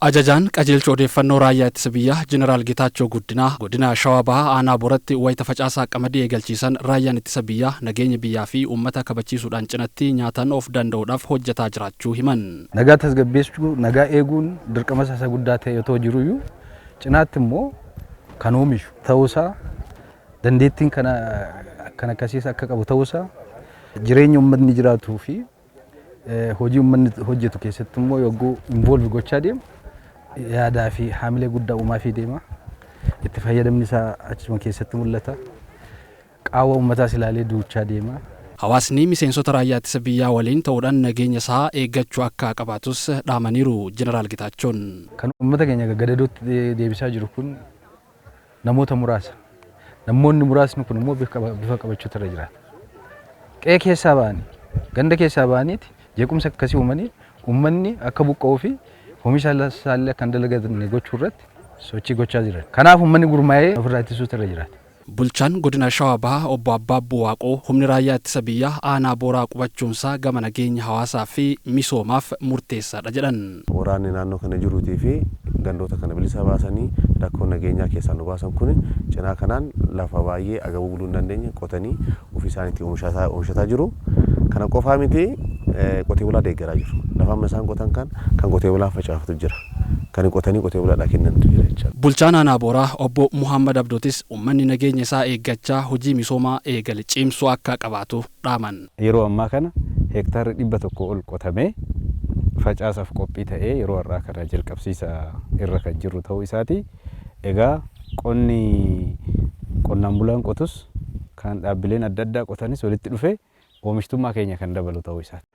Ajajaan qajeelcha odeeffannoo raayyaa ittisa biyyaa Jeneraal Geetaachoo Guddinaa godina Shawaa Bahaa aanaa Booratti wayita facaasaa qamadii eegalchiisan raayyaan ittisa biyyaa nageenya biyyaa fi uummata kabachiisuudhaan cinatti nyaataan of danda'uudhaaf hojjetaa jiraachuu himan. Nagaa tasgabbeessuu, nagaa eeguun dirqama isaa guddaa ta'e otoo jiruyyuu cinaatti immoo kan oomishu ta'uusaa dandeettiin kan akkasiis akka qabu ta'uusaa jireenya uummatni jiraatuu fi hojii uummanni hojjetu keessatti immoo yogguu involve gochaa deemu yaadaa fi haamilee guddaa uumaa fi deema. Itti fayyadamni isaa achuma keessatti mul'ata. Qaawwa uummataas ilaalee duuchaa deema. Hawaasni miseensota raayyaa ittisa biyyaa waliin ta'uudhaan nageenya isaa eeggachuu akka qabaatus dhaamaniiru Jeneraal Geetaachoon. Kan uummata keenya gadadootti deebisaa jiru kun namoota muraasa. Namoonni muraasni kun immoo bifa qabachuutu irra jiraata. Qe'ee keessaa ba'anii, ganda keessaa ba'aniiti jeequmsa akkasii uumanii uummanni akka buqqa'uu fi oomisha isaallee kan dalagatanii gochuu irratti sochii gochaa jiran. Kanaaf uummanni gurmaa'ee ofirraa ittisuutu irra jiraata. Bulchaan godina Shawaa Bahaa obbo Abbaabbuu Waaqoo humni raayyaa ittisa biyyaa aanaa Booraa qubachuunsaa gama nageenya hawaasaa fi misoomaaf murteessaadha jedhan. Waraanni naannoo kana jiruutii fi gandoota kana bilisa baasanii rakkoo nageenyaa keessaa nu baasan kun cinaa kanaan lafa baay'ee agabuu buluu hin dandeenye qotanii ofii isaaniitti oomishataa jiru. Kana qofaa miti qotee bulaa deeggaraa jiru. Lafa amma isaan qotan kan qotee bulaa facaafatu jira. Kan qotanii qotee bulaadhaa kennantu jira jechuudha. Bulchaan aanaa Booraa obbo Muhammad Abdootis uummanni nageenya isaa eeggachaa hojii misoomaa eegale cimsuu akka qabaatu dhaaman. Yeroo ammaa kana hektaarri 100 ol qotamee facaasaaf qophii ta'ee yeroo har'aa kana jalqabsiisa irra kan jiru ta'uu isaati. Egaa qonnaan bulaan qotus kan dhaabbileen adda addaa qotanis walitti dhufee oomishtummaa keenya kan dabalu ta'uu isaati.